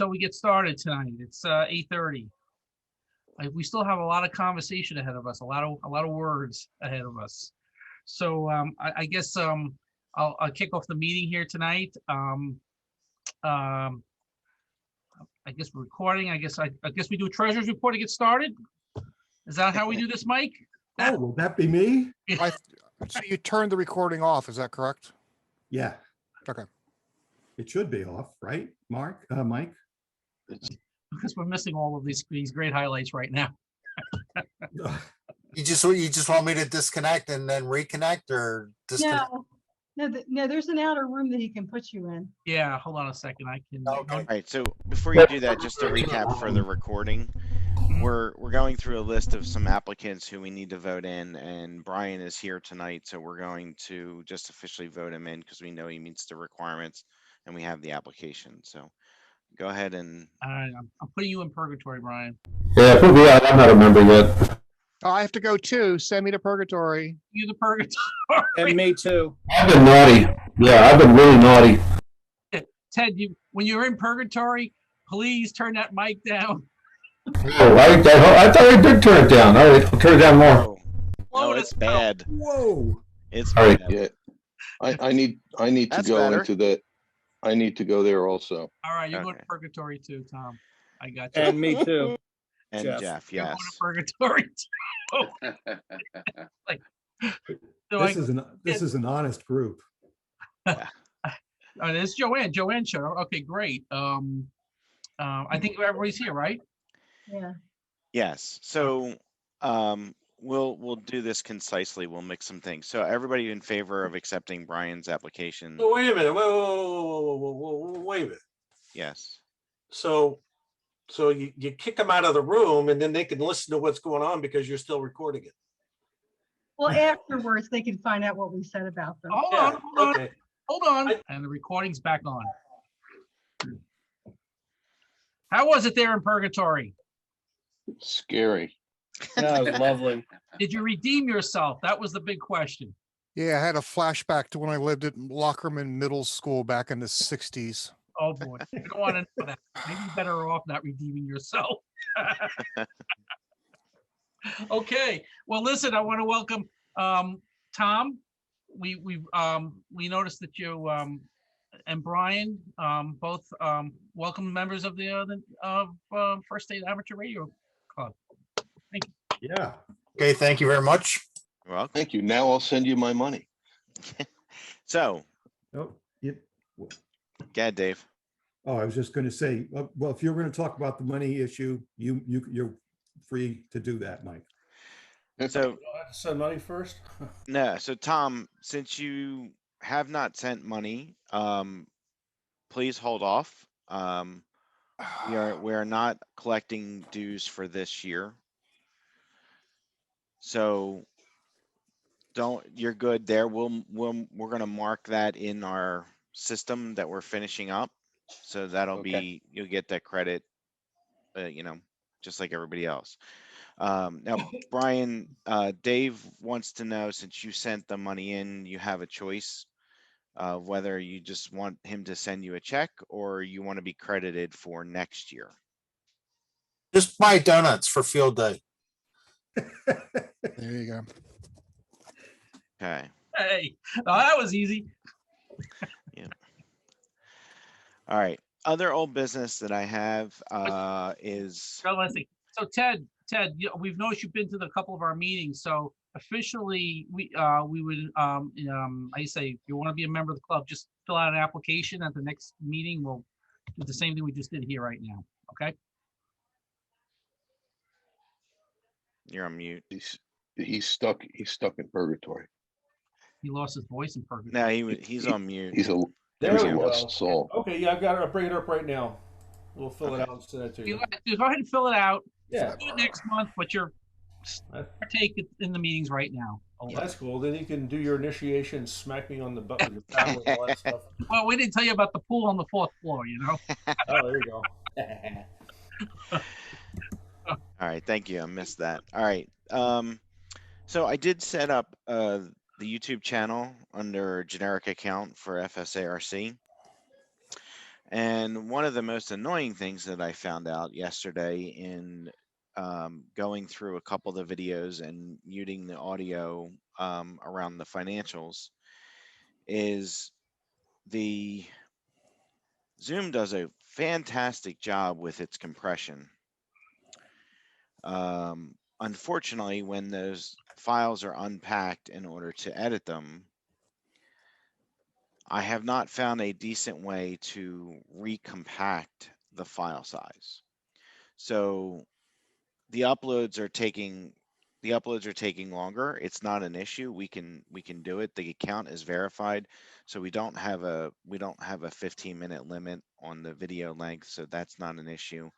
So we get started tonight. It's 8:30. We still have a lot of conversation ahead of us, a lot of words ahead of us. So I guess I'll kick off the meeting here tonight. I guess we're recording. I guess we do a treasurer's report to get started. Is that how we do this, Mike? Oh, will that be me? So you turned the recording off, is that correct? Yeah. Okay. It should be off, right, Mike? Because we're missing all of these great highlights right now. You just want me to disconnect and then reconnect, or disconnect? No, there's an outer room that he can put you in. Yeah, hold on a second. I can. Okay. All right, so before you do that, just to recap for the recording, we're going through a list of some applicants who we need to vote in, and Brian is here tonight, so we're going to just officially vote him in because we know he meets the requirements and we have the application. So go ahead and. I'm putting you in purgatory, Brian. Yeah, put me out. I'm not a member yet. Oh, I have to go too. Send me to purgatory. You the purgatory. And me too. I've been naughty. Yeah, I've been really naughty. Ted, when you're in purgatory, please turn that mic down. Oh, I thought I did turn it down. All right, I'll turn it down more. Oh, it's bad. Whoa. It's All right. bad. Yeah, I need to That's go better. into the, I need to go there also. All right, you're going to Okay. purgatory too, Tom. I got you. And me too. And Jeff. Jeff, You're yes. going to purgatory too. So This is an honest group. It's Joanne. Joanne show. Okay, great. I think everybody's here, right? Yeah. Yes, so we'll do this concisely. We'll mix some things. So everybody in favor of accepting Brian's application? Oh, wait a minute. Whoa, wait a minute. Yes. So you kick them out of the room and then they can listen to what's going on because you're still recording it. Well, afterwards, they can find out what we said about them. Hold Yeah, on, hold on, okay. hold on. And the recording's back on. How was it there in purgatory? Scary. That was lovely. Did you redeem yourself? That was the big question. Yeah, I had a flashback to when I lived at Lockerman Middle School back in the 60s. Oh boy, I don't want to know that. Maybe you're better off not redeeming yourself. Okay, well, listen, I want to welcome Tom. We noticed that you and Brian both welcome members of the First State Amateur Radio Club. Thank you. Yeah. Okay, thank you very much. You're welcome. Thank you. Now I'll send you my money. So, Oh, go ahead, Dave. I was just going to say, well, if you're going to talk about the money issue, you're free to do that, Mike. So I have to send money first. no, so Tom, since you have not sent money, please hold off. We are not collecting dues for this year. So you're good there. We're gonna mark that in our system that we're finishing up. So that'll be, you'll get that credit, just like everybody else. Now, Brian, Dave wants to know, since you sent the money in, you have a choice of whether you just want him to send you a check or you want to be credited for next year. Just buy donuts for field day. There you go. Okay. Hey, that was easy. All right. Other old business that I have is, So let's see. So Ted, we've noticed you've been to a couple of our meetings. So officially, we would I say, if you want to be a member of the club, just fill out an application. At the next meeting, we'll do the same thing we just did here right now. Okay. you're on mute. He's stuck in purgatory. He lost his voice in purgatory. No, he's on mute. He's a There he's we a go. lost soul. Okay, yeah, I've got it. I'll bring it up right now. We'll fill it out and send it to You you. go ahead and fill it out. Yeah, Do it next month, but you're partake in the meetings right now. that's cool. Then you can do your initiation, smack me on the butt with your paddle and all that stuff. Well, we didn't tell you about the pool on the 4th floor, you know? Oh, there you go. All right, thank you. I missed that. All right. So I did set up the YouTube channel under generic account for FSARC. And one of the most annoying things that I found out yesterday in going through a couple of the videos and muting the audio around the financials is the Zoom does a fantastic job with its compression. Unfortunately, when those files are unpacked in order to edit them, I have not found a decent way to recompact the file size. So the uploads are taking longer. It's not an issue. We can do it. The account is verified, so we don't have a 15-minute limit on the video length, so that's not an issue.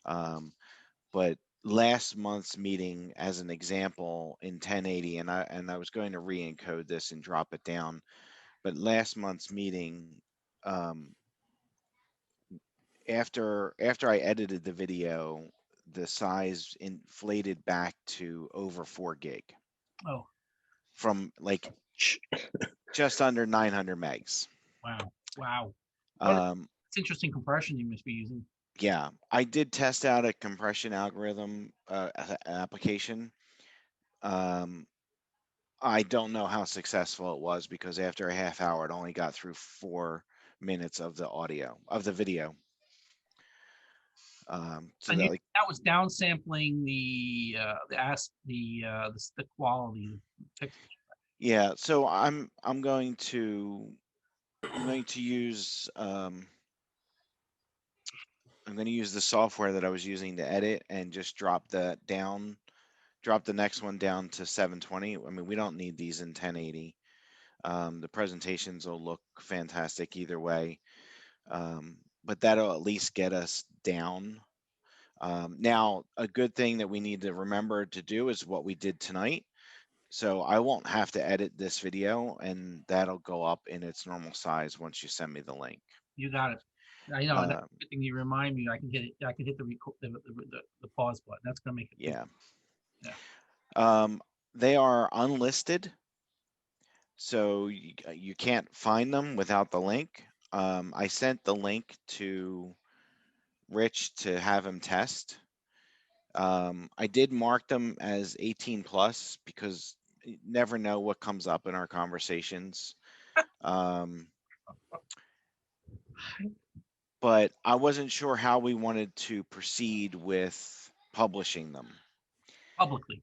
But last month's meeting, as an example, in 1080, and I was going to re-encode this and drop it down, but last month's meeting, after I edited the video, the size inflated back to over 4 gig Oh, from like just under 900 megs. wow, wow. Um, It's interesting compression you must be using. yeah, I did test out a compression algorithm application. I don't know how successful it was because after a half hour, it only got through 4 minutes of the video. So And that, you, like, that was downsampling the quality. yeah, so I'm going to use I'm going to use the software that I was using to edit and just drop the next one down to 720. I mean, we don't need these in 1080. The presentations will look fantastic either way. But that'll at least get us down. Now, a good thing that we need to remember to do is what we did tonight. So I won't have to edit this video, and that'll go up in its normal size once you send me the link. You got it. I know. That's Um, a good thing you remind me. I can hit it. I can hit the pause button. That's gonna make it. Yeah. Yeah. They are unlisted, so you can't find them without the link. I sent the link to Rich to have him test. I did mark them as 18 plus because you never know what comes up in our conversations. But I wasn't sure how we wanted to proceed with publishing them Publicly.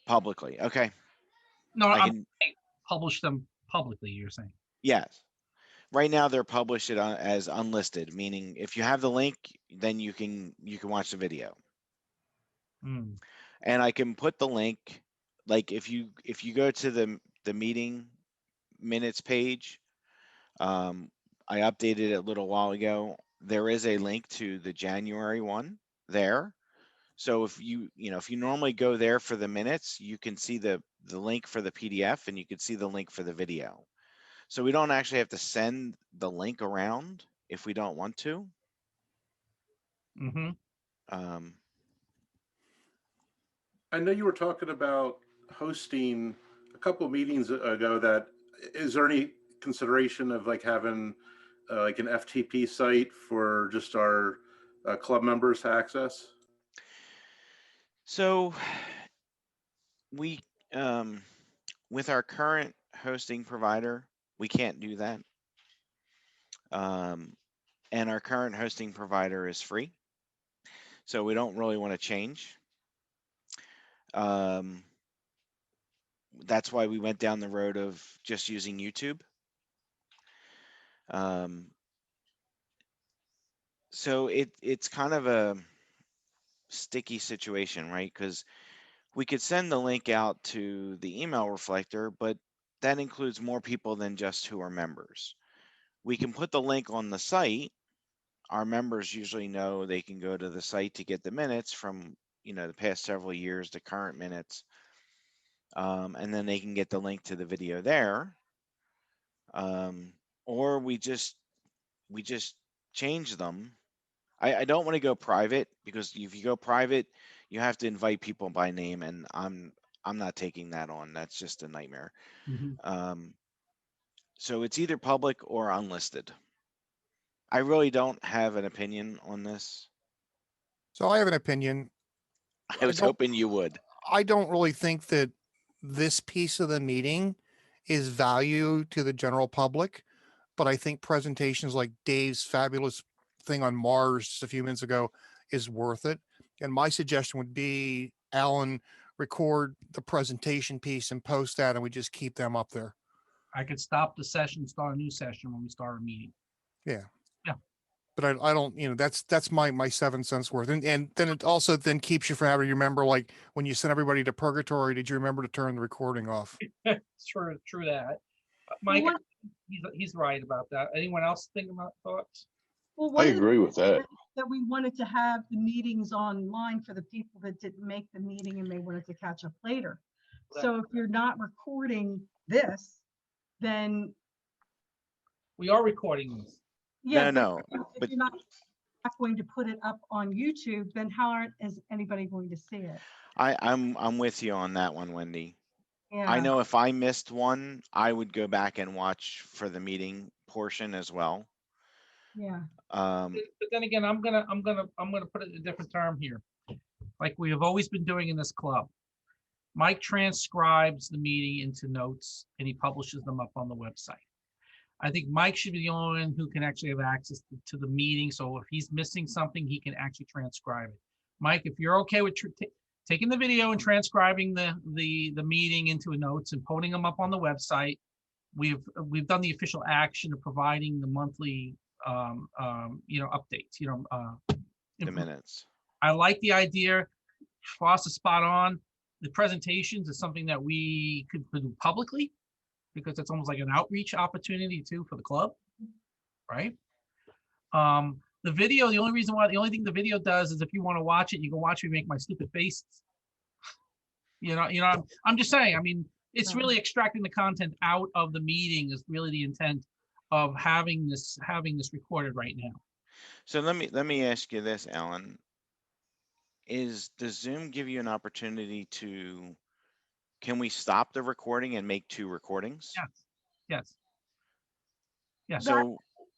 publicly. Okay. No, I I'm can, saying publish them publicly. You're saying. yes. Right now they're published as unlisted, meaning if you have the link, then you can watch the video. Hmm. And I can put the link, like if you go to the meeting minutes page, I updated it a little while ago. There is a link to the January one there. So if you normally go there for the minutes, you can see the link for the PDF and you can see the link for the video. So we don't actually have to send the link around if we don't want to. Mm-hmm. I know you were talking about hosting a couple of meetings ago. That is there any consideration of like having like an FTP site for just our club members to access? So we, with our current hosting provider, we can't do that. And our current hosting provider is free. So we don't really want to change. That's why we went down the road of just using YouTube. So it's kind of a sticky situation, right? Because we could send the link out to the email reflector, but that includes more people than just who are members. We can put the link on the site. Our members usually know they can go to the site to get the minutes from, the past several years, the current minutes. And then they can get the link to the video there. Or we just change them. I don't want to go private because if you go private, you have to invite people by name, and I'm not taking that on. That's just a nightmare. Mm-hmm. So it's either public or unlisted. I really don't have an opinion on this. So I have an opinion. I was don't- hoping you would. I don't really think that this piece of the meeting is value to the general public, but I think presentations like Dave's fabulous thing on Mars just a few minutes ago is worth it. And my suggestion would be, Alan, record the presentation piece and post that, and we just keep them up there. I could stop the session, start a new session when we start a meeting. But I don't, that's my 7 cents worth. And then it also then keeps you from having to remember, like when you send everybody to purgatory, did you remember to turn the recording off? True that. Mike, what- he's right about that. Anyone else think about thoughts? Well, I one of the agree with that. that we wanted to have the meetings online for the people that didn't make the meeting and they wanted to catch up later. So if you're not recording this, then We are recording this. yeah. No, If but- you're not going to put it up on YouTube, then is anybody going to see it? I'm with you on that one, Wendy. I Yeah. know if I missed one, I would go back and watch for the meeting portion as well. Yeah. But then again, I'm gonna put it in a different term here. Like we have always been doing in this club. Mike transcribes the meeting into notes and he publishes them up on the website. I think Mike should be the only one who can actually have access to the meeting. So if he's missing something, he can actually transcribe it. Mike, if you're okay with taking the video and transcribing the meeting into notes and putting them up on the website, we've done the official action of providing the monthly updates, The minutes. I like the idea. Foss is spot on. The presentations is something that we could do publicly because it's almost like an outreach opportunity too for the club, right? The video, the only thing the video does is if you want to watch it, you can watch me make my stupid faces. I'm just saying, I mean, it's really extracting the content out of the meeting is really the intent of having this recorded right now. So let me ask you this, Alan. Does Zoom give you an opportunity can we stop the recording and make 2 recordings? Yes. Yes. So,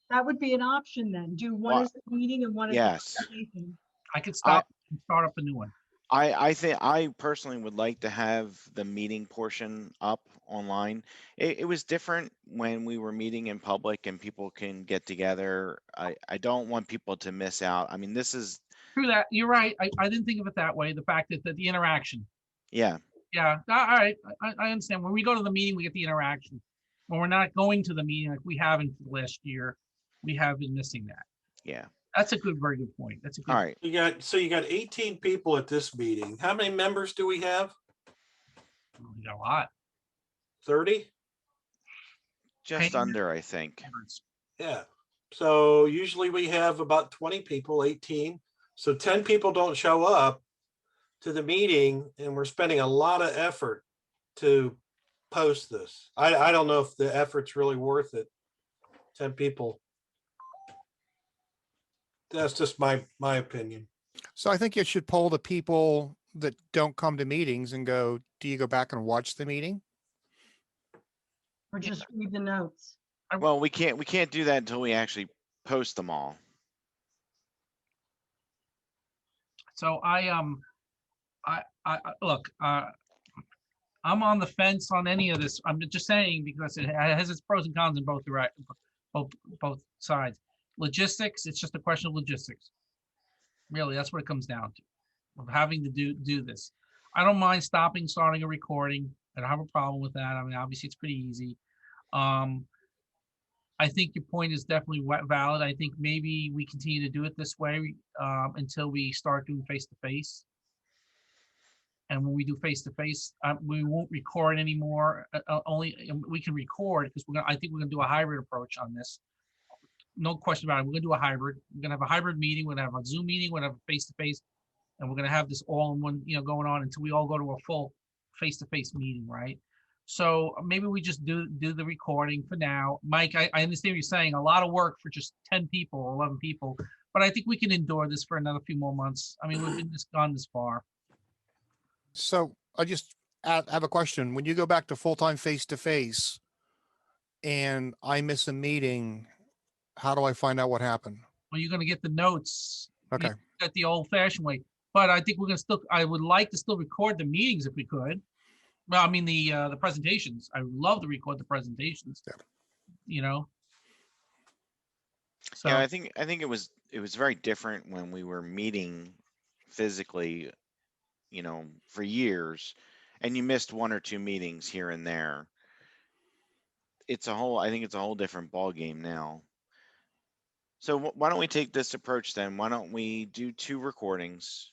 That would be an option then. Do one Well, as the meeting and one as the yes. presentation. I could stop and start up a new one. I think I personally would like to have the meeting portion up online. It was different when we were meeting in public and people can get together. I don't want people to miss out. I mean, this is, True that. You're right. I didn't think of it that way. The fact that the interaction. yeah, Yeah. All right. I understand. When we go to the meeting, we get the interaction. When we're not going to the meeting like we haven't for the last year, we have been missing that. yeah. That's a very good point. That's a good. All right. You got 18 people at this meeting. How many members do we have? We got a lot. 30? Just Paying- under, I think. Yeah. So usually we have about 20 people, 18. So 10 people don't show up to the meeting and we're spending a lot of effort to post this. I don't know if the effort's really worth it. 10 people. That's just my opinion. So I think you should poll the people that don't come to meetings and go, do you go back and watch the meeting? Or just read the notes. Well, we can't do that until we actually post them all. So look, I'm on the fence on any of this. I'm just saying because it has its pros and cons in both sides. Logistics, it's just a question of logistics. Really, that's what it comes down to, of having to do this. I don't mind starting a recording. I don't have a problem with that. I mean, obviously it's pretty easy. I think your point is definitely valid. I think maybe we continue to do it this way until we start doing face-to-face. And when we do face-to-face, we won't record anymore. We can record because I think we're gonna do a hybrid approach on this. No question about it. We're gonna do a hybrid. We're gonna have a hybrid meeting. We're gonna have a Zoom meeting. We're gonna have a face-to-face, and we're gonna have this all in one, going on until we all go to a full face-to-face meeting, right? So maybe we just do the recording for now. Mike, I understand what you're saying. A lot of work for just 10 people or 11 people, but I think we can endure this for another few more months. I mean, we've been gone this far. So I just have a question. When you go back to full-time face-to-face and I miss a meeting, How do I find out what happened? Well, you're gonna get the notes. Okay. At the old fashioned way, but I think we're gonna still, I would like to still record the meetings if we could. Well, I mean, the presentations. I would love to record the presentations. Yeah. You know? Yeah, So, I think it was very different when we were meeting physically, you know, for years, and you missed one or two meetings here and there. I think it's a whole different ball game now. So why don't we take this approach then? Why don't we do 2 recordings?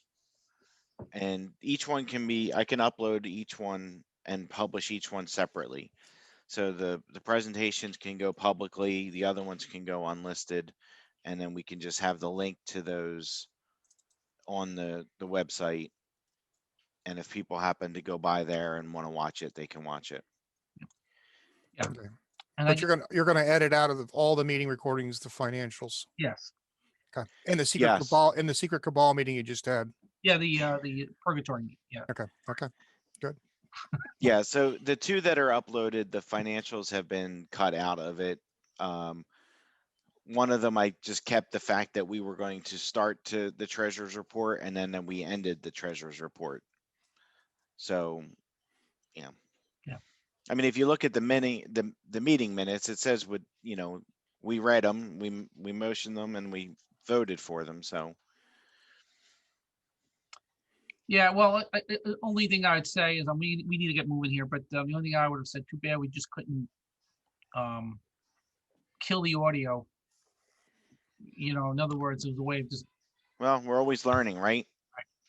And each one can be, I can upload each one and publish each one separately. So the presentations can go publicly, the other ones can go unlisted, and then we can just have the link to those on the website. And if people happen to go by there and want to watch it, they can watch it. Okay. and But you're gonna edit out of all the meeting recordings, the financials. yes, Okay. And the secret Yes. cabal, in the secret cabal meeting you just had. yeah, the purgatory, yeah. Okay. Okay. Yeah, so the 2 that are uploaded, the financials have been cut out of it. One of them, I just kept the fact that we were going to start to the treasurer's report, and then we ended the treasurer's report. So, yeah. Yeah. I mean, if you look at the meeting minutes, it says we read them, we motioned them, and we voted for them. So, Yeah, well, the only thing I'd say is, we need to get moving here, but the only thing I would have said, too bad we just couldn't kill the audio. You know, in other words, it was a way of just, well, we're always learning, right?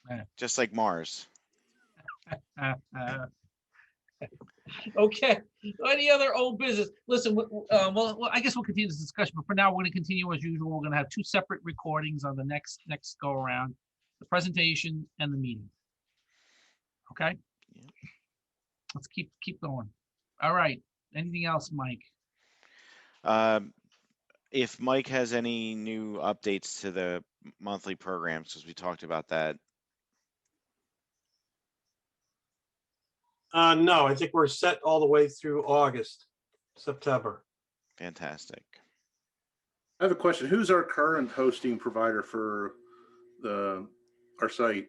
Right. Just like Mars. okay. Any other old business? Listen, well, I guess we'll continue this discussion, but for now, we're gonna continue as usual. We're gonna have 2 separate recordings on the next go around, the presentation and the meeting. Okay? Yeah. Let's keep going. All right. Anything else, Mike? If Mike has any new updates to the monthly programs, because we talked about that. No, I think we're set all the way through August, September. Fantastic. I have a question. Who's our current hosting provider for our site?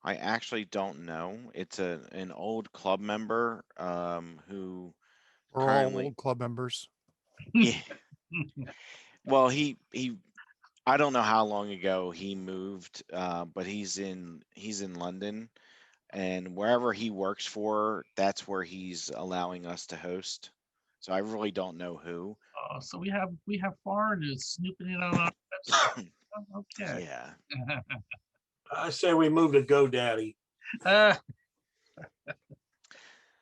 I actually don't know. It's an old club member who We're all Currently- old club members. yeah. Well, he I don't know how long ago he moved, but he's in London, and wherever he works for, that's where he's allowing us to host. So I really don't know who. So we have foreigners snooping in on our website. Okay. Yeah. I say we move to GoDaddy.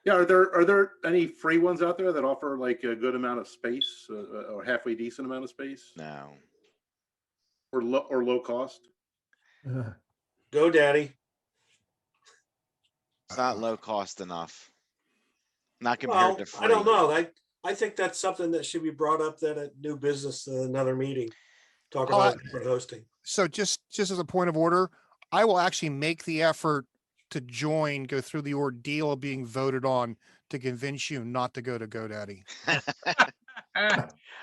Yeah, are there any free ones out there that offer like a good amount of space, or halfway decent amount of space, No. or low cost? GoDaddy. It's not low cost enough. Not Well, compared to free. I don't know. I think that's something that should be brought up then at new business, another meeting. Talk about hosting. So just as a point of order, I will actually make the effort to join, go through the ordeal of being voted on to convince you not to go to GoDaddy.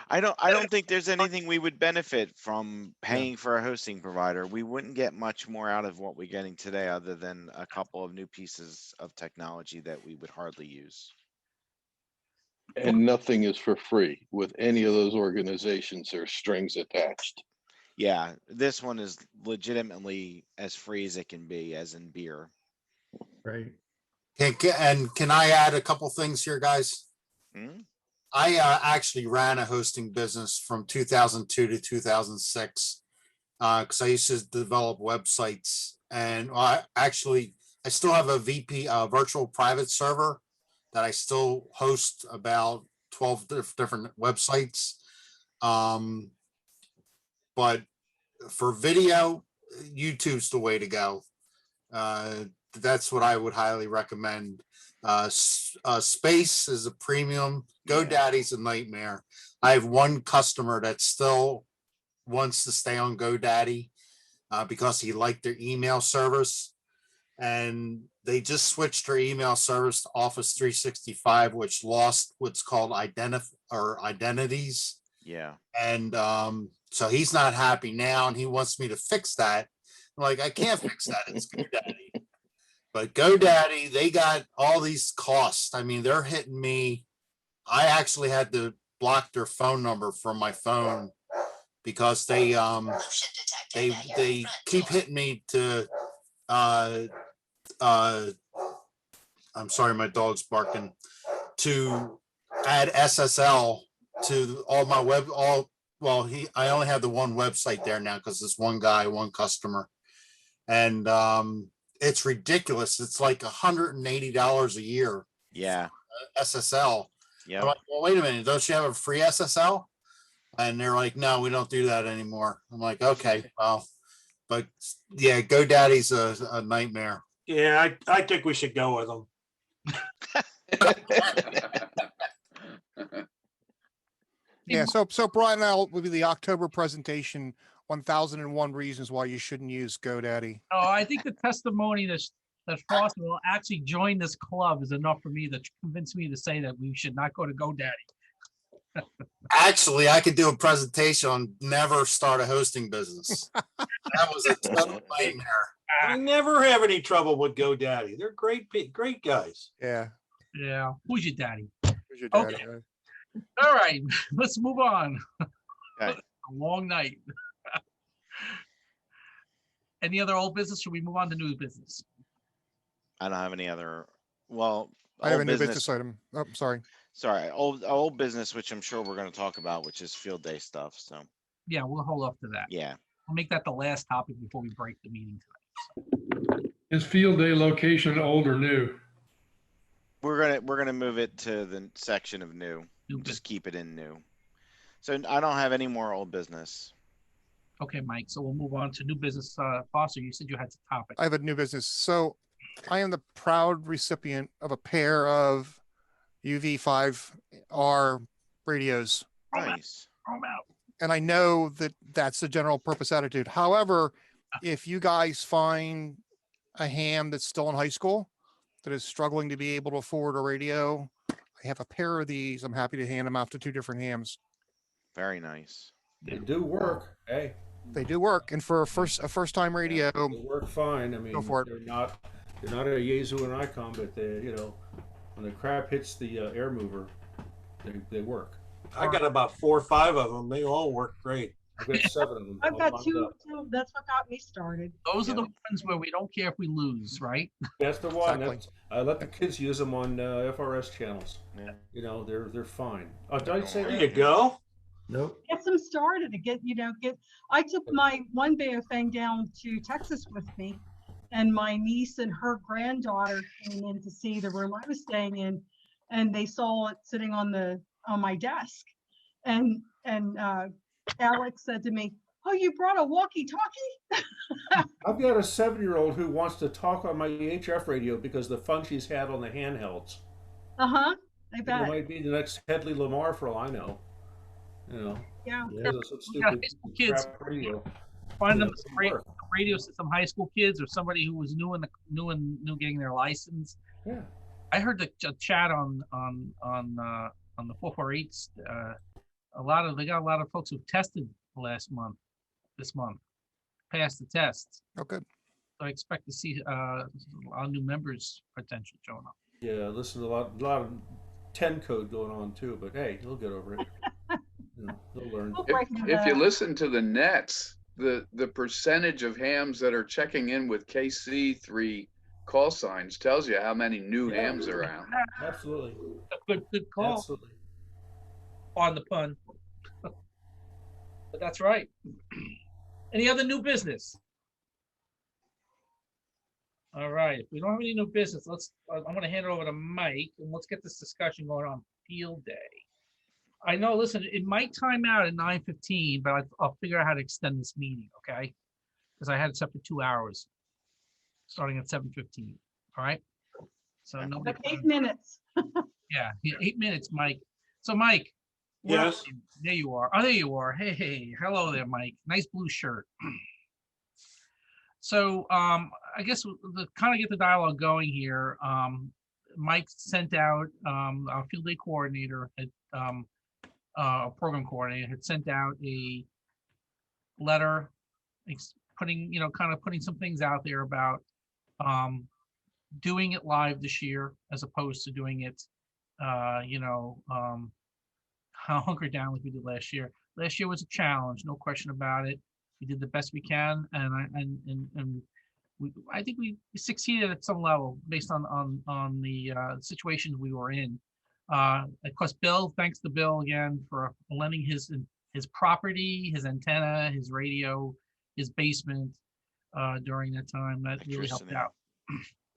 I don't think there's anything we would benefit from paying for a hosting provider. We wouldn't get much more out of what we're getting today other than a couple of new pieces of technology that we would hardly use. And nothing is for free with any of those organizations. There's strings attached. Yeah, this one is legitimately as free as it can be, as in beer. Right. And can I add a couple things here, guys? Hmm? I actually ran a hosting business from 2002 to 2006 because I used to develop websites, and I still have a VP virtual private server that I still host about 12 different websites. But for video, YouTube's the way to go. That's what I would highly recommend. Space is a premium. GoDaddy's a nightmare. I have one customer that still wants to stay on GoDaddy because he liked their email service, and they just switched their email service to Office 365, which lost what's called identities. Yeah. And so he's not happy now and he wants me to fix that. I'm like, I can't fix that. It's GoDaddy. But GoDaddy, they got all these costs. I mean, they're hitting me. I actually had to block their phone number from my phone because they keep hitting me to I'm sorry, my dog's barking, to add SSL to all my I only have the one website there now because it's one guy, one customer. And it's ridiculous. It's like $180 a year. Yeah. SSL. Yeah. I'm like, well, wait a minute, don't you have a free SSL? And they're like, no, we don't do that anymore. I'm like, okay, well, but yeah, GoDaddy's a nightmare. Yeah, I think we should go with them. Yeah, so Brian and I will be the October presentation, 1001 reasons why you shouldn't use GoDaddy. Oh, I think the testimony that Foster will actually join this club is enough for me to convince me to say that we should not go to GoDaddy. Actually, I could do a presentation on never start a hosting business. That was a total nightmare. I never have any trouble with GoDaddy. They're great guys. Yeah. Yeah. Who's your daddy? Where's your daddy, Okay. right? All right, let's move on. Okay. A long night. Any other old business? Should we move on to new business? I don't have any other, well. I have a old new business item. Oh, sorry. Sorry, old business, which I'm sure we're gonna talk about, which is field day stuff, so, Yeah, we'll hold off to that. yeah. We'll make that the last topic before we break the meeting tonight. Is field day location old or new? We're gonna move it to the section of new, New just keep it in new. So I don't have any more old business. Okay, Mike, so we'll move on to new business. Foster, you said you had a topic. I have a new business. So I am the proud recipient of a pair of UV5R radios. Nice. Throw 'em out. And I know that that's the general purpose attitude. However, if you guys find a ham that's still in high school that is struggling to be able to afford a radio, I have a pair of these. I'm happy to hand them out to two different hams. Very nice. They do work. Hey, They do work. And for a first time radio, they work fine. I mean, for it. they're not a Yaesu and Icon, but they, when the crab hits the air mover, they work. I got about 4 or 5 of them. They all work great. I've got 7 of them. I've all got lined two, up. that's what got me started. Those are the Yeah. ones where we don't care if we lose, right? That's the one. Exactly. I let the kids use them on FRS channels. Yeah. They're fine. Oh, did I say There that? you go. Nope. Get them started to get, I took my one Baofeng down to Texas with me, and my niece and her granddaughter came in to see the room I was staying in, and they saw it sitting on my desk. And Alex said to me, "Oh, you brought a walkie-talkie?" I've got a 7-year-old who wants to talk on my EHF radio because the fun she's had on the handhelds. Uh-huh, I It bet. might be the next Headley Lamar for all I know. Yeah. Because of some We got stupid high school kids. crap radio. Find them It some work. radio system high school kids or somebody who was new getting their license. Yeah. I heard the chat on the 448s. They got a lot of folks who tested this month, passed the test. Oh, good. So I expect to see our new members potentially showing up. Yeah, listen to a lot of 10 code going on too, but hey, he'll get over it. He'll learn. We'll break into If you that. listen to the nets, the percentage of hams that are checking in with KC3 call signs tells you how many new Yeah. hams are out. Absolutely. Good call Absolutely. on the pun. But that's right. Any other new business? All right, if we don't have any new business, I'm gonna hand it over to Mike and let's get this discussion going on field day. I know, listen, it might time out at 9:15, but I'll figure out how to extend this meeting, okay? Because I had it set for 2 hours, starting at 7:15, all right? So nobody. Like 8 minutes. Yeah, 8 minutes, Mike. So Mike. where are Yes. you? There you are. Oh, there you are. Hey, hello there, Mike. Nice blue shirt. So I guess to kind of get the dialogue going here, Mike sent out our field day coordinator program coordinator, had sent out a letter putting, kind of putting some things out there about doing it live this year as opposed to doing it, hunkered down like we did last year. Last year was a challenge, no question about it. We did the best we can, and I think we succeeded at some level based on the situations we were in. Of course, Bill, thanks to Bill again for lending his property, his antenna, his radio, his basement during that time. That really helped out.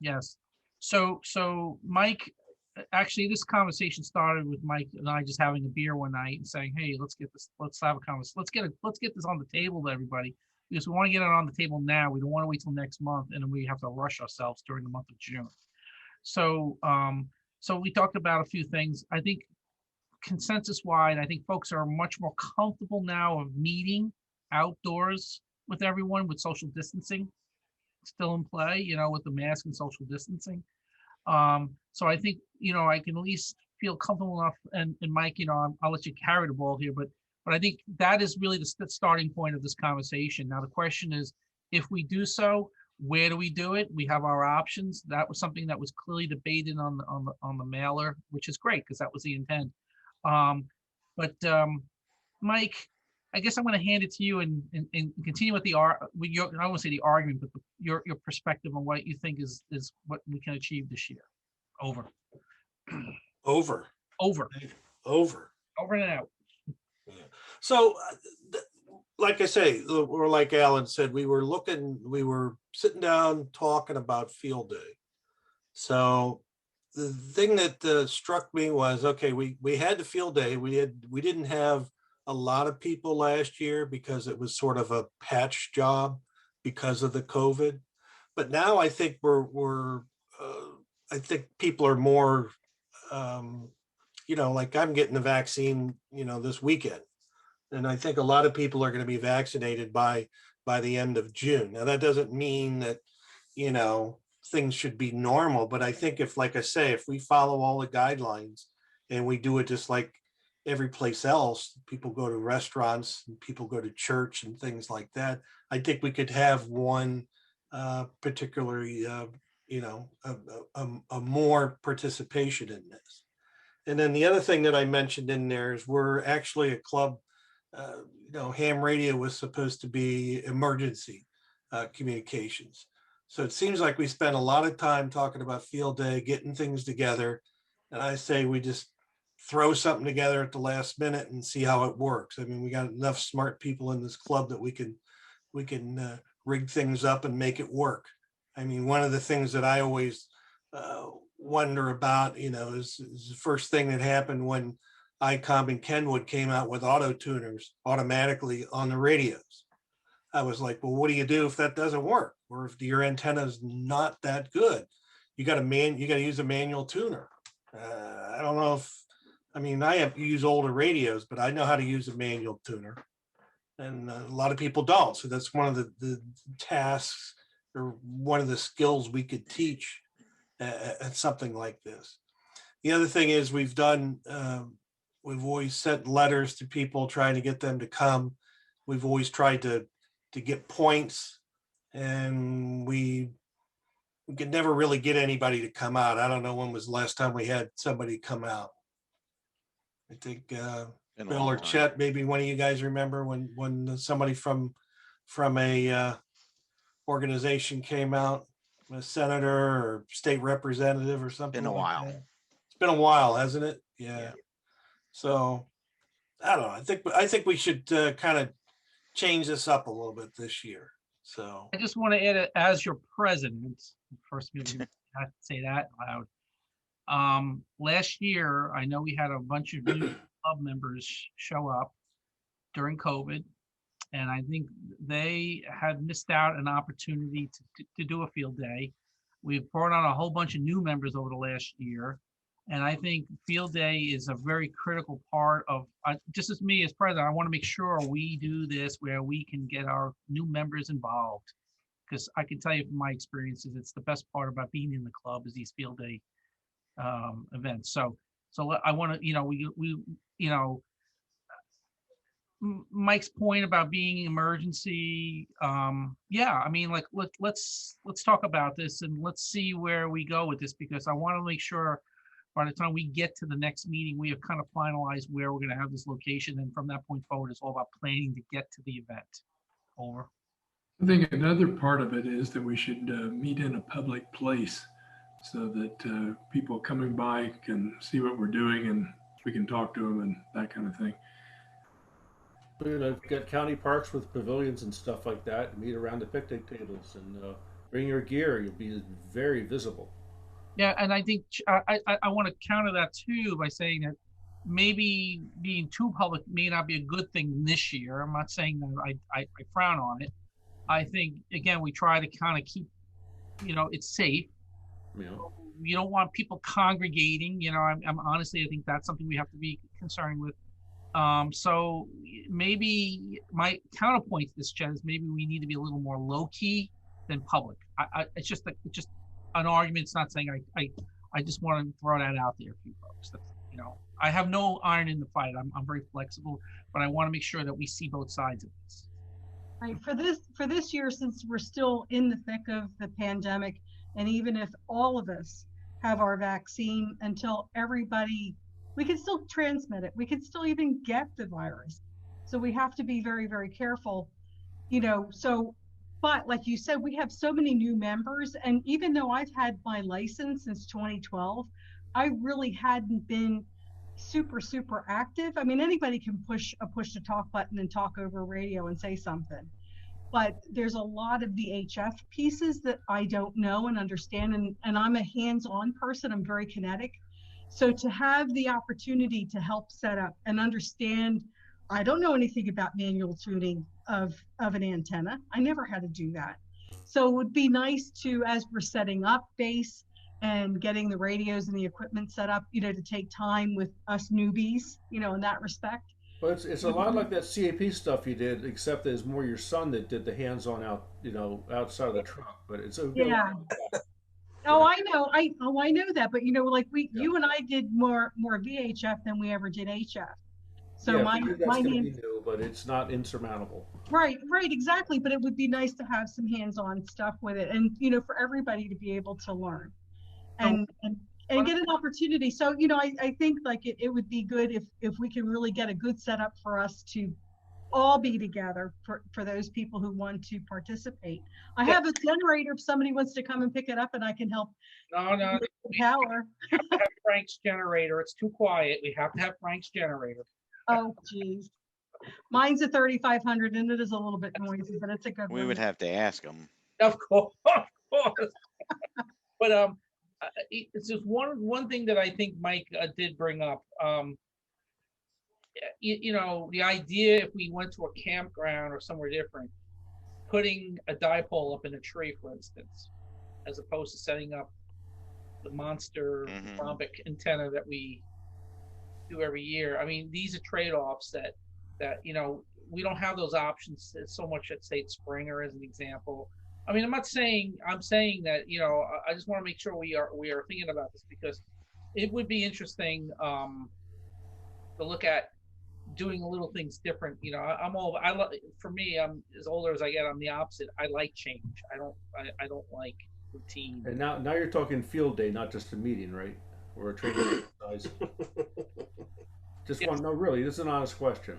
Yes. So Mike, actually, this conversation started with Mike and I just having a beer one night and saying, "Hey, let's have a conversation. Let's get this on the table to everybody, because we want to get it on the table now. We don't want to wait till next month, and then we have to rush ourselves during the month of June." So, so we talked about a few things. I think consensus-wide, I think folks are much more comfortable now of meeting outdoors with everyone, with social distancing still in play, with the mask and social distancing. So I think, I can at least feel comfortable enough, and Mike, I'll let you carry the ball here, but I think that is really the starting point of this conversation. Now, the question is, if we do so, where do we do it? We have our options. That was something that was clearly debated on the mailer, which is great because that was the intent. But Mike, I guess I'm going to hand it to you and continue with I won't say the argument, but your perspective on what you think is what we can achieve this year. Over and out. So, like I say, or like Alan said, we were sitting down talking about field day. So the thing that struck me was, okay, we had the field day. We didn't have a lot of people last year because it was sort of a patch job because of the COVID. But now I think I think people are more, like I'm getting the vaccine, this weekend. And I think a lot of people are going to be vaccinated by the end of June. Now, that doesn't mean that, things should be normal. But I think like I say, if we follow all the guidelines and we do it just like every place else, people go to restaurants and people go to church and things like that, I think we could have one particularly, a more participation in this. And then the other thing that I mentioned in there is we're actually a club. Ham radio was supposed to be emergency communications. So it seems like we spent a lot of time talking about field day, getting things together. And I say we just throw something together at the last minute and see how it works. I mean, we got enough smart people in this club that we can rig things up and make it work. I mean, one of the things that I always wonder about, is the first thing that happened when ICOM and Kenwood came out with auto tuners automatically on the radios. I was like, well, what do you do if that doesn't work? Or if your antenna is not that good? You got to use a manual tuner. I don't know I use older radios, but I know how to use a manual tuner. And a lot of people don't. So that's one of the tasks or one of the skills we could teach at something like this. The other thing is we've always sent letters to people trying to get them to come. We've always tried to get points, and we could never really get anybody to come out. I don't know when was the last time we had somebody come out. I think Bill or Chet, maybe one of you guys remember when somebody from a organization came out, a senator or state representative or something. Been a while. It's been a while, hasn't it? Yeah. So I don't know. I think we should kind of change this up a little bit this year. So I just want to add it as your president. First, maybe I have to say that loud. Last year, I know we had a bunch of new club members show up during COVID, and I think they had missed out an opportunity to do a field day. We've brought on a whole bunch of new members over the last year. And I think field day is a very critical part of, just as me as president, I want to make sure we do this where we can get our new members involved. Because I can tell you from my experiences, it's the best part about being in the club is these field day events. So I want to, we Mike's point about being emergency, yeah, I mean, like, let's talk about this and let's see where we go with this, because I want to make sure by the time we get to the next meeting, we have kind of finalized where we're going to have this location. And from that point forward, it's all about planning to get to the event. Over. I think another part of it is that we should meet in a public place so that people coming by can see what we're doing and we can talk to them and that kind of thing. You know, get county parks with pavilions and stuff like that. Meet around the picnic tables and bring your gear. You'll be very visible. Yeah, and I think I want to counter that too by saying that maybe being too public may not be a good thing this year. I'm not saying that I frown on it. I think, again, we try to kind of keep, you know, it's safe. Yeah. You don't want people congregating, you know, I'm honestly, I think that's something we have to be concerned with. So maybe my counterpoint to this, Jen, is maybe we need to be a little more low key than public. It's just an argument. It's not saying I just want to throw that out there for you folks. That, you know, I have no iron in the fight. I'm very flexible, but I want to make sure that we see both sides of this. Right, for this year, since we're still in the thick of the pandemic, and even if all of us have our vaccine, until everybody, we can still transmit it. We can still even get the virus. So we have to be very, very careful, you know. So, but like you said, we have so many new members, and even though I've had my license since 2012, I really hadn't been super active. I mean, anybody can push to talk button and talk over radio and say something, but there's a lot of the HF pieces that I don't know and understand, and I'm a hands-on person. I'm very kinetic. So to have the opportunity to help set up and understand, I don't know anything about manual tuning of an antenna. I never had to do that. So it would be nice to, as we're setting up base and getting the radios and the equipment set up, you know, to take time with us newbies, you know, in that respect. Well, it's a lot like that CAP stuff you did, except that it's more your son that did the hands-on out, you know, outside of the truck. But it's a yeah. Oh, I know. I know that. But you know, like you and I did more VHF than we ever did HF. So yeah, my that's hands, new, but it's not insurmountable. Right, exactly. But it would be nice to have some hands-on stuff with it, and you know, for everybody to be able to learn and get an opportunity. So, you know, I think like it would be good if we can really get a good setup for us to all be together for those people who want to participate. I have a generator if somebody wants to come and pick it up, and I can help. No. Power. We have to have Frank's generator. It's too quiet. We have to have Frank's generator. Oh, geez. Mine's a 3500 and it is a little bit noisy, but it's a good one. We would have to ask them. Of course. But it's just one thing that I think Mike did bring up. You know, the idea if we went to a campground or somewhere different, putting a dipole up in a tree, for instance, as opposed to setting up the monster rhombic antenna that we do every year. I mean, these are trade-offs that you know, we don't have those options so much at State Springer as an example. I mean, I'm saying that, you know, I just want to make sure we are thinking about this, because it would be interesting to look at doing a little things different. You know, for me, I'm as older as I get, I'm the opposite. I like change. I don't like routine. And now you're talking field day, not just a meeting, right? Or a training exercise. Just want to know, really, this is an honest question.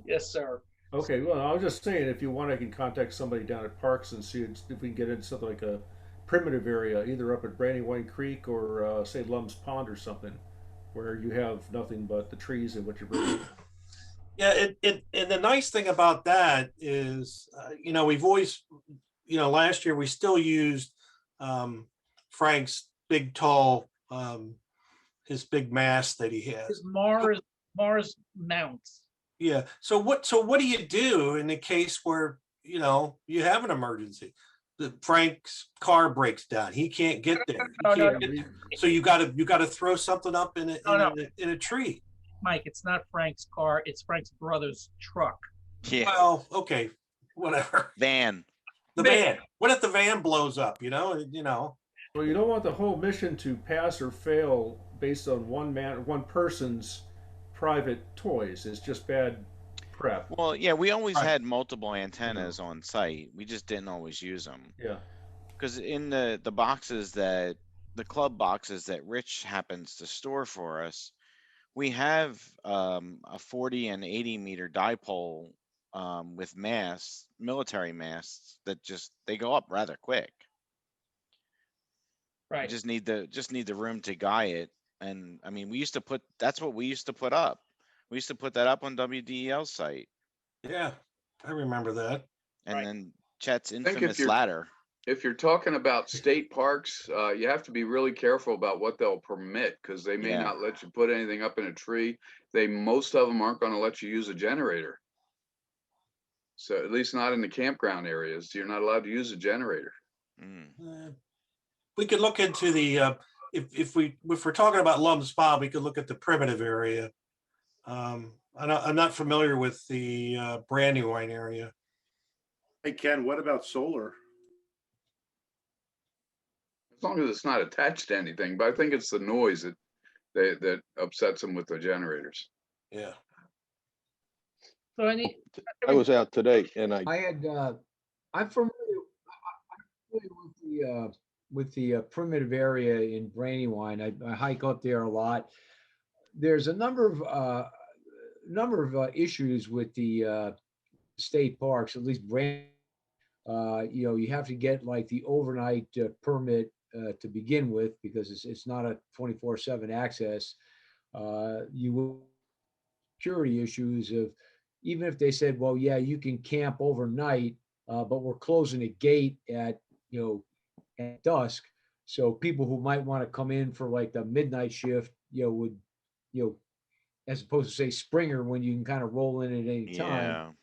Yes, sir. Okay, well, I was just saying, if you want, I can contact somebody down at Parks and see if we can get into something like a primitive area, either up at Brandywine Creek or say Lum's Pond or something, where you have nothing but the trees and what you're bringing. Yeah, and the nice thing about that is, you know, we've always, you know, last year we still used Frank's big, tall, his big mast that he has. His Mars mounts. Yeah. So what do you do in the case where, you know, you have an emergency? Frank's car breaks down. He can't get there. So you got to throw something up in a tree. Mike, it's not Frank's car. It's Frank's brother's truck. Yeah. Well, okay, whatever. Van. The van. What if the van blows up? You know. Well, you don't want the whole mission to pass or fail based on one person's private toys. It's just bad prep. Well, yeah, we always Right. had multiple antennas on site. We just didn't always use them. Yeah. Because in the boxes that, the club boxes that Rich happens to store for us, we have a 40 and 80 meter dipole with masts, military masts that they go up rather quick. We Right. just need the room to guy it. And I mean, that's what we used to put up. We used to put that up on WDEL's site. Yeah, I remember that. And Right. then Chet's think if infamous you're- ladder. If you're talking about state parks, you have to be really careful about what they'll permit, because they may Yeah. not let you put anything up in a tree. Most of them aren't gonna let you use a generator. So at least not in the campground areas, you're not allowed to use a generator. We could look into the, if we're talking about Lum Spa, we could look at the primitive area. I'm not familiar with the Brandywine area. Hey, Ken, what about solar? As long as it's not attached to anything, but I think it's the noise that upsets them with the generators. Yeah. So I was out today and I'm familiar with the primitive area in Brandywine. I hike up there a lot. There's a number of issues with the state parks, at least you have to get like the overnight permit to begin with, because it's not a 24/7 access. You will security issues of, even if they said, well, yeah, you can camp overnight, but we're closing a gate at dusk. So people who might want to come in for like the midnight shift, would, as opposed to say Springer, when you can kind of roll in at any time,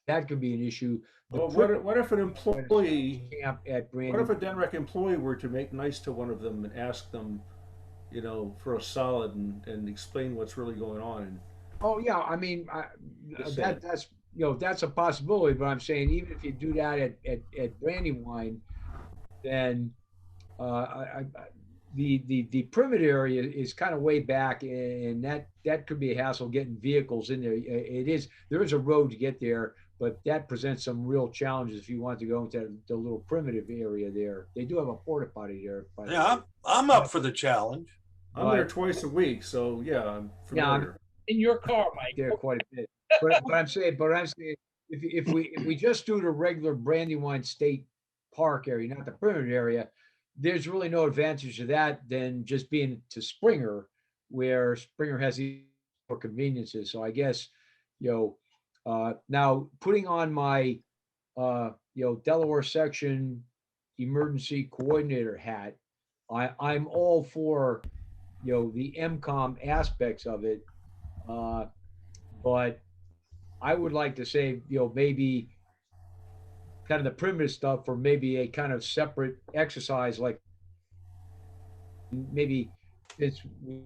that could be an issue. Well, what if an employee camp at What if a DENREC employee were to make nice to one of them and ask them, for a solid and explain what's really going on? And oh yeah, I mean, Just saying. that's a possibility. But I'm saying, even if you do that at Brandywine, then the primitive area is kind of way back, and that could be a hassle getting vehicles in there. There is a road to get there, but that presents some real challenges if you want to go into the little primitive area there. They do have a porta potty there. Yeah, I'm up for the challenge. I'm there twice a week, so yeah, I'm familiar. in your car, Mike. There quite a bit. But I'm saying, if we just do the regular Brandywine State Park area, not the primitive area, there's really no advantage to that than just being to Springer, where Springer has more conveniences. So I guess, now putting on my, Delaware section emergency coordinator hat, I'm all for, the MCOM aspects of it. But I would like to say, maybe kind of the primitive stuff for maybe a kind of separate exercise, like maybe since we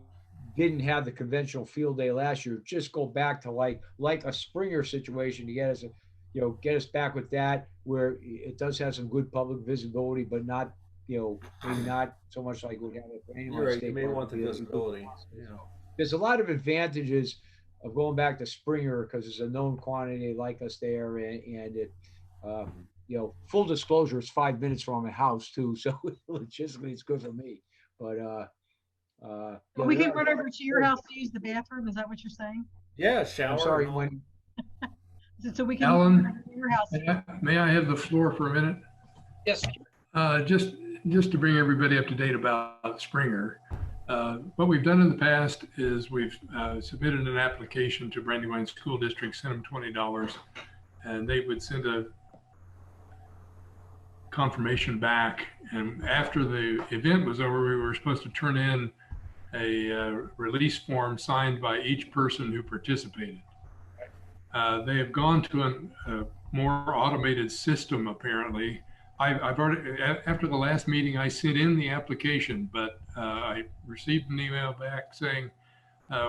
didn't have the conventional field day last year, just go back to like a Springer situation to get us back with that, where it does have some good public visibility, but not, maybe not so much like we have it for anyone. You're right, you may want the visibility. There's a lot of advantages of going back to Springer because it's a known quantity like us there, and it, full disclosure, it's 5 minutes from my house too, so logistically it's good for me. But Well, we can run over to your house to use the bathroom. Is that what you're saying? Yeah, shower. I'm sorry, when So we can Alan, run over to your house. may I have the floor for a minute? Yes. Just to bring everybody up to date about Springer. What we've done in the past is we've submitted an application to Brandywine School District, sent them $20, and they would send a confirmation back. And after the event was over, we were supposed to turn in a release form signed by each person who participated. They have gone to a more automated system, apparently. I've already, after the last meeting, I sent in the application, but I received an email back saying,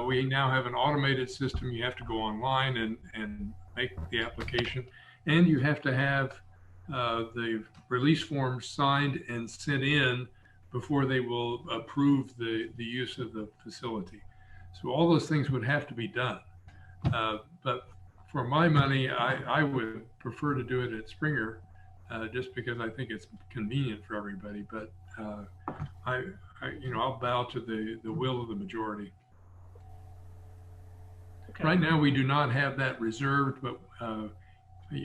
we now have an automated system. You have to go online and make the application, and you have to have the release form signed and sent in before they will approve the use of the facility. So all those things would have to be done. But for my money, I would prefer to do it at Springer, just because I think it's convenient for everybody. But I'll bow to the will of the majority. Okay. Right now, we do not have that reserved, but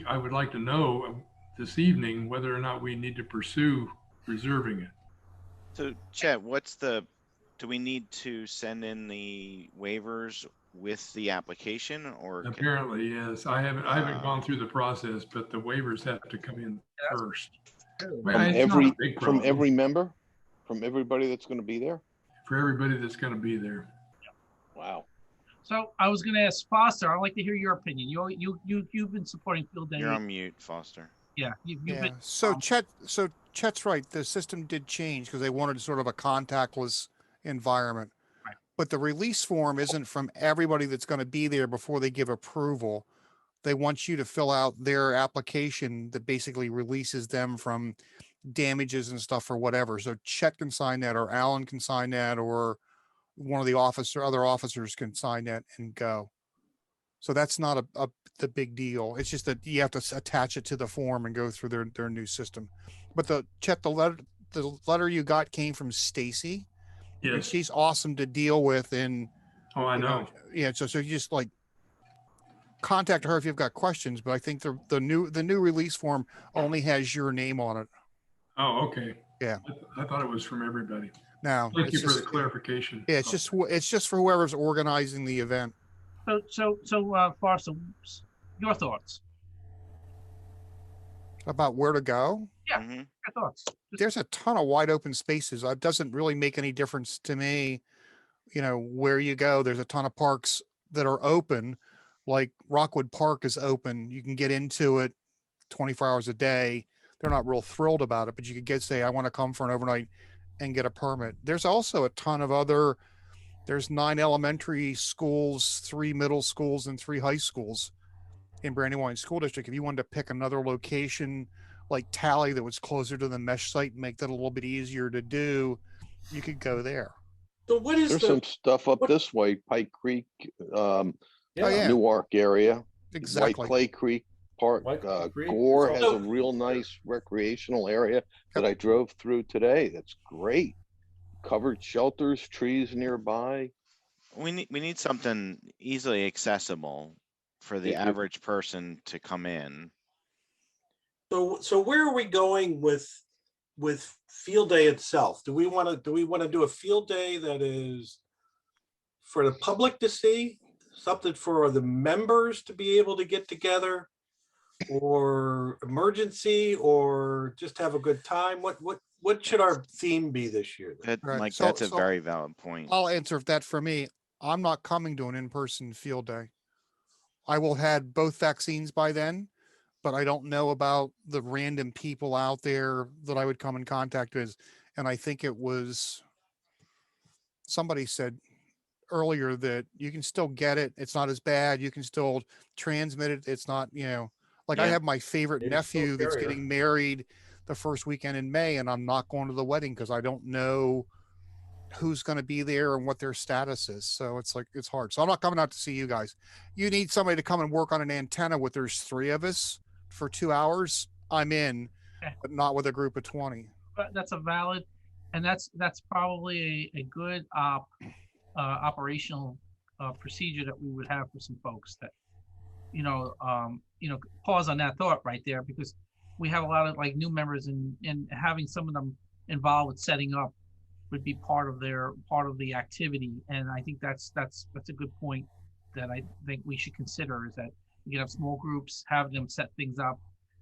I would like to know this evening whether or not we need to pursue reserving it. So Chet, do we need to send in the waivers with the application or? Apparently, yes. I haven't gone through the process, but the waivers have to come in first. From every member, from everybody that's going to be there. For everybody that's going to be there. Wow. So I was going to ask Foster. I'd like to hear your opinion. You've been supporting Field Day. You're on mute, Foster. Yeah. You've Yeah. been, So Chet's right. The system did change because they wanted sort of a contactless environment. Right. But the release form isn't from everybody that's going to be there before they give approval. They want you to fill out their application that basically releases them from damages and stuff or whatever. So Chet can sign that, or Alan can sign that, or one of the other officers can sign that and go. So that's not the big deal. It's just that you have to attach it to the form and go through their new system. But the letter you got came from Stacy. And Yes. she's awesome to deal with. And Oh, I know. yeah. So you just like contact her if you've got questions. But I think the new release form only has your name on it. Oh, okay. Yeah. I thought it was from everybody. Now, Thank you it's for the just- clarification. Yeah, it's just for whoever's organizing the event. so Foster, your thoughts? About where to go. Yeah. Mhm. Your thoughts? There's a ton of wide open spaces. It doesn't really make any difference to me, where you go. There's a ton of parks that are open, like Rockwood Park is open. You can get into it 24 hours a day. They're not real thrilled about it, but you could say, I want to come for an overnight and get a permit. There's also a ton of there's 9 elementary schools, 3 middle schools, and 3 high schools in Brandywine School District. If you wanted to pick another location like Tally that was closer to the mesh site and make that a little bit easier to do, you could go there. So what is There's the, some stuff up this way, Pike Creek, yeah. Newark area, Exactly. White Clay Creek Park. White Clay Creek. Gore has So- a real nice recreational area that I drove through today. That's great. Covered shelters, trees nearby. We need something easily accessible for the Yeah. average person to come in. so where are we going with Field Day itself? Do we want to do a Field Day that is for the public to see? Something for the members to be able to get together? Or emergency, or just have a good time? What should our theme be this year? then? Right. Mike, So- that's a so- very valid point. I'll answer that for me. I'm not coming to an in-person field day. I will have had both vaccines by then, but I don't know about the random people out there that I would come in contact with. And I think it was somebody said earlier that you can still get it. It's not as bad. You can still transmit it. It's not, like I Yeah. have my favorite Maybe still nephew that's carrier. getting married the first weekend in May, and I'm not going to the wedding because I don't know who's going to be there and what their status is. So it's hard. So I'm not coming out to see you guys. You need somebody to come and work on an antenna with there's 3 of us for 2 hours. I'm in, Okay. but not with a group of 20. But that's a valid, and that's probably a good operational procedure that we would have for some folks that, pause on that thought right there, because we have a lot of like new members, and having some of them involved with setting up would be part of the activity. And I think that's a good point that I think we should consider, is that we can have small groups, have them set things up,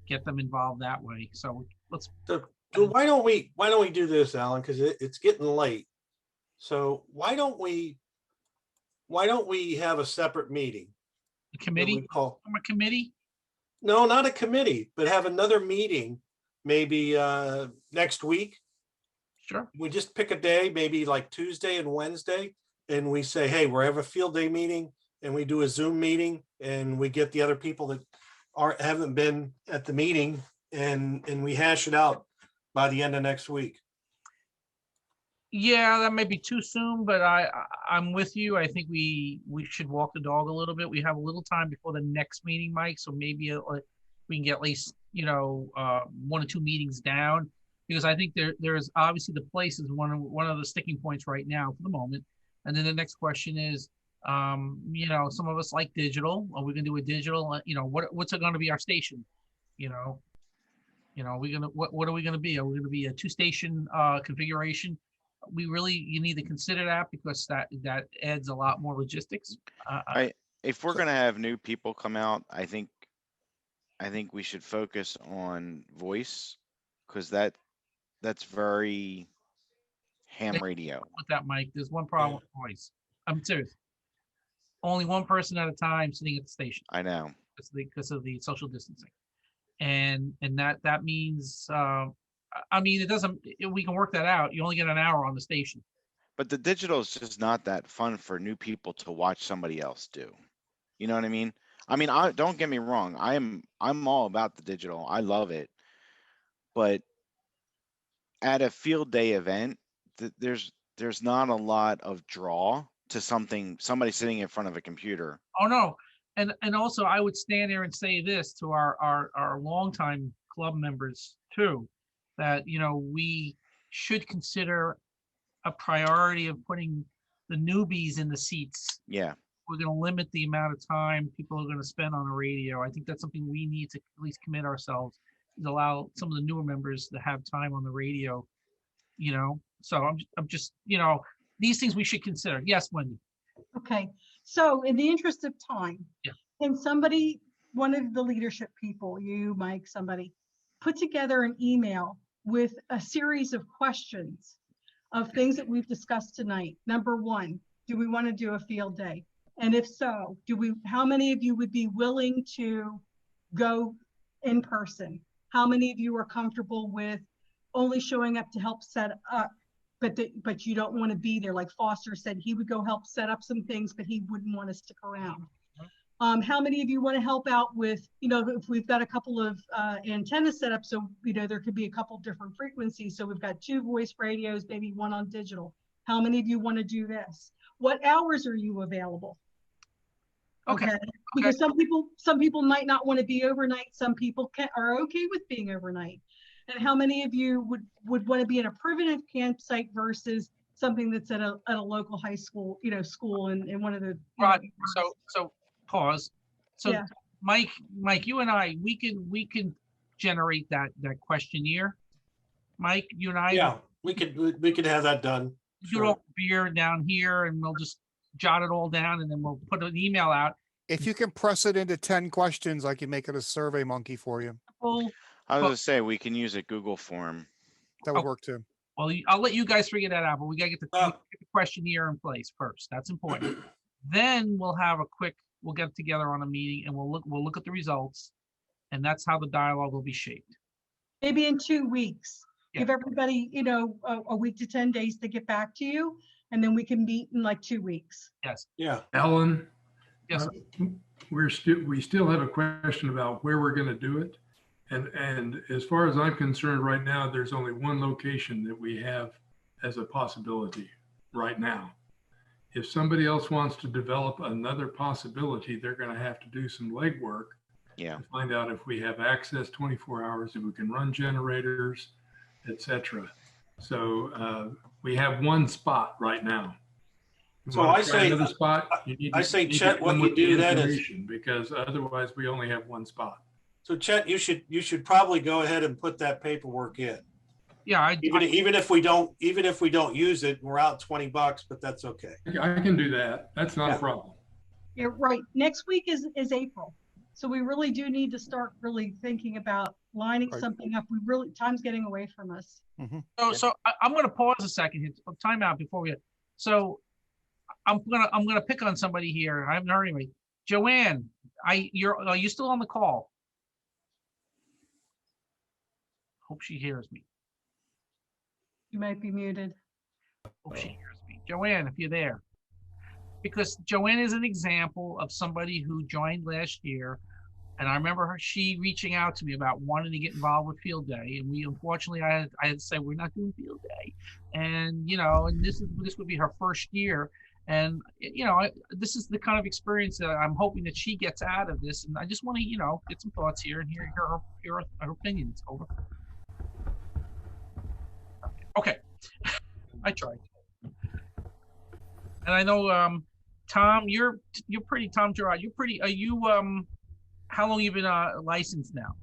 get them involved that way. So let's, So why don't we do this, Alan? Because it's getting late. So why don't we have a separate meeting? the that committee, we call, from a committee. no, not a committee, but have another meeting maybe next week. Sure. We just pick a day, maybe like Tuesday and Wednesday, and we say, hey, we're having a Field Day meeting, and we do a Zoom meeting, and we get the other people that haven't been at the meeting, and we hash it out by the end of next week. Yeah, that may be too soon, but I'm with you. I think we should walk the dog a little bit. We have a little time before the next meeting, Mike, so maybe we can get at least, 1 or 2 meetings down. Because I think there's obviously the place is one of the sticking points right now for the moment. And then the next question is, some of us like digital. Are we gonna do a digital? What's it gonna be our station? What are we gonna be? Are we gonna be a 2-station configuration? You need to consider that because that adds a lot more logistics. If we're gonna have new people come out, I think we should focus on voice, because that's very ham radio. With that, Mike, there's one problem with voice. I'm serious. Only one person at a time sitting at the station I know. because of the social distancing, and that means it doesn't. We can work that out. You only get an hour on the station. But the digital is just not that fun for new people to watch somebody else do. You know what I mean? I don't get me wrong. I'm all about the digital. I love it. But at a field day event, there's not a lot of draw to somebody sitting in front of a computer. Oh no. And also I would stand there and say this to our longtime club members too, that we should consider a priority of putting the newbies in the seats. Yeah. We're going to limit the amount of time people are going to spend on the radio. I think that's something we need to at least commit ourselves, is allow some of the newer members to have time on the radio, So I'm just, these things we should consider. Yes, Wendy. Okay, so in the interest of time, Yeah. Can somebody, one of the leadership people, you, Mike, somebody, put together an email with a series of questions of things that we've discussed tonight? Number 1, do we want to do a field day? And if so, how many of you would be willing to go in person? How many of you are comfortable with only showing up to help set up, but you don't want to be there? Like Foster said, he would go help set up some things, but he wouldn't want to stick around. How many of you want to help out with, if we've got a couple of antennas set up, so, there could be a couple different frequencies. So we've got 2 voice radios, maybe 1 on digital. How many of you want to do this? What hours are you available? Okay. Because some people might not want to be overnight. Some people are okay with being overnight. And how many of you would want to be in a primitive campsite versus something that's at a local high school, school and one of the. Right. So pause. So Yeah. Mike, you and I, we can generate that questionnaire. Mike, you and I. Yeah, we could have that done. Do all beer down here, and we'll just jot it all down, and then we'll put an email out. If you can press it into 10 questions, I can make it a survey monkey for you. I was gonna say we can use a Google form. That would work too. Well, I'll let you guys figure that out, but we gotta get the questionnaire in place first. That's important. Then we'll get together on a meeting, and we'll look at the results, and that's how the dialogue will be shaped. Maybe in 2 weeks. Yeah. Give everybody, a week to 10 days to get back to you, and then we can meet in like 2 weeks. Yes. Yeah. Ellen? Yes. We still have a question about where we're gonna do it. And as far as I'm concerned right now, there's only one location that we have as a possibility right now. If somebody else wants to develop another possibility, they're gonna have to do some legwork. Yeah. To find out if we have access 24 hours, if we can run generators, etc. So we have one spot right now. You So wanna I try say- another spot, you need I to- say, you need to Chet, what come you with the do then is- information, because otherwise we only have one spot. So Chet, you should probably go ahead and put that paperwork in. Yeah. Even if we don't use it, we're out $20, but that's okay. I can do that. That's not Yeah. a problem. Yeah, right. Next week is April. So we really do need to start really thinking about lining Right. something up. Time's getting away from us. So I'm going to pause a second here. Time out before we. So I'm gonna pick on somebody here. I haven't heard anybody. Joanne, are you still on the call? Hope she hears me. You might be muted. Hope she hears me. Joanne, if you're there. Because Joanne is an example of somebody who joined last year And I remember she reaching out to me about wanting to get involved with field day. And we, unfortunately, I had to say, we're not doing field day. And, and this would be her first year. And, this is the kind of experience that I'm hoping that she gets out of this. And I just want to, get some thoughts here and hear her opinions. Over. Okay. I tried. And I know, Tom, you're pretty, Tom Gerard, are you, how long you been licensed now?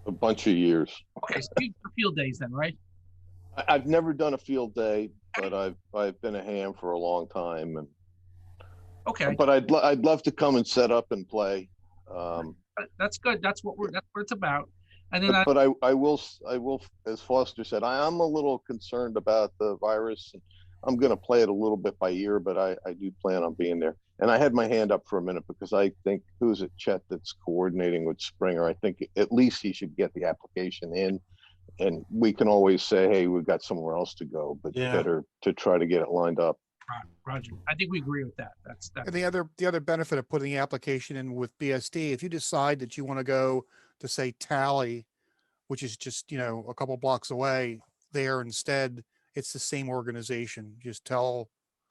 A bunch of years. Okay, so you for field days then, right? I've never done a field day, but I've been a ham for a long time, and okay. But I'd love to come and set up and play. That's good. That's what it's about. And then but I will, as Foster said, I'm a little concerned about the virus. I'm going to play it a little bit by ear, but I do plan on being there. And I had my hand up for a minute because I think, who's it, Chet, that's coordinating with Springer? I think at least he should get the application in, and we can always say, hey, we've got somewhere else to go, but better to try to get it lined up. Roger. I think we agree with that. That's And the other benefit of putting the application in with BSD, if you decide that you want to go to, say, Tally, which is just, a couple blocks away there instead, it's the same organization. Just tell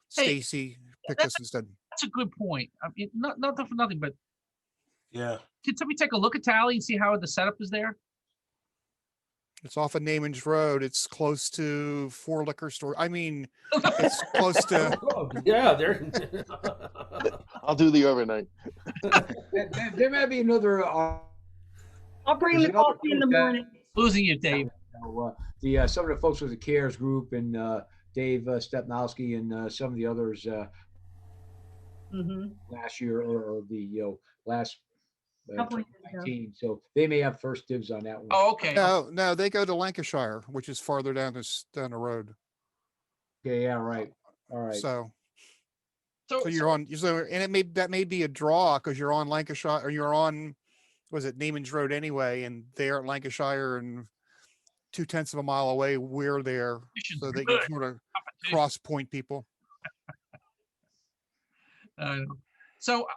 Stacy, pick us instead. That's a good point. I mean, not for nothing, but yeah. Can somebody take a look at Tally and see how the setup is there? It's off of Namens Road. It's close to 4 liquor stores. I mean, it's close to. Yeah, there. I'll do the overnight. There may be another. I'll bring the coffee in the morning. Losing you, Dave. Some of the folks with the CARES group and Dave Stepnowski and some of the others last year or the last 2019. So they may have first dibs on that one. Oh, okay. No, they go to Lancashire, which is farther down the road. Okay, yeah, right. All right. So you're on. So and that may be a draw because you're on Lancashire or you're on, was it Namens Road anyway, and they're at Lancashire and 0.2 of a mile away. We're there, so they can sort of cross point people. So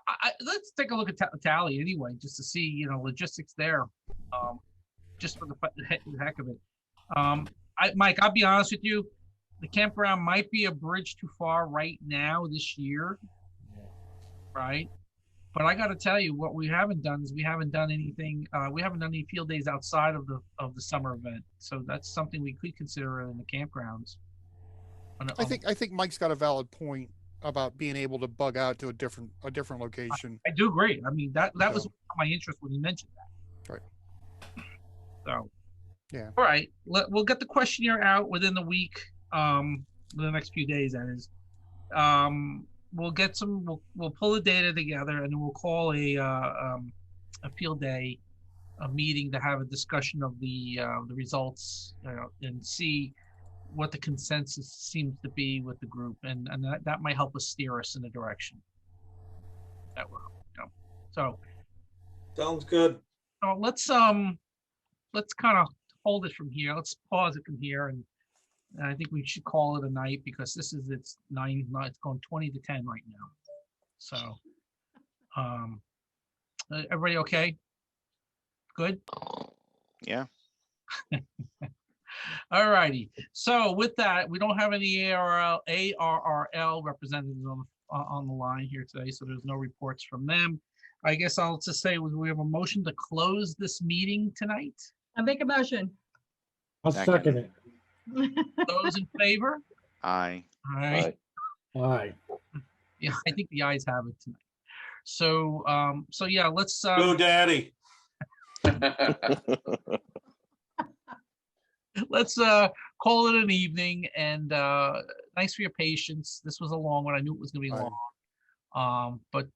let's take a look at Tally anyway, just to see, logistics there, just for the heck of it. Mike, I'll be honest with you, the campground might be a bridge too far right now this year, right? But I got to tell you, what we haven't done is we haven't done anything. We haven't done any field days outside of the summer event, so that's something we could consider in the campgrounds. I think Mike's got a valid point about being able to bug out to a different location. I do agree. I mean, that was my interest when you mentioned that. Right. So, yeah. All right. We'll get the questionnaire out within the week, within the next few days, that is. We'll get we'll pull the data together and then we'll call a field day, a meeting to have a discussion of the results, and see what the consensus seems to be with the group, and that might help us steer us in a direction that will help. So sounds good. So let's kind of hold it from here. Let's pause it from here, and I think we should call it a night because it's 9, it's going 20 to 10 right now. So everybody okay? Good? Yeah. All righty. So with that, we don't have any ARRL representatives on the line here today, so there's no reports from them. I guess I'll just say we have a motion to close this meeting tonight. I make a motion. I'll second it. Those in favor? Aye. All right. Aye. Yeah, I think the ayes have it tonight. So, yeah, let's. Go, Daddy. Let's call it an evening, and thanks for your patience. This was a long one. I knew it was going to be long, but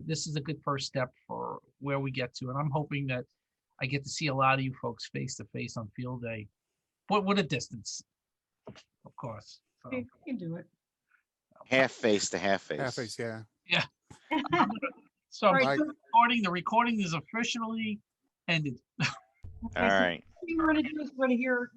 this is a good first step for where we get to, and I'm hoping that I get to see a lot of you folks face to face on field day, but with a distance, of course. So. You can do it. Half face to half face. Half face, yeah. Yeah. So Right. the recording is officially ended. All right. We're going to do is we're going to hear.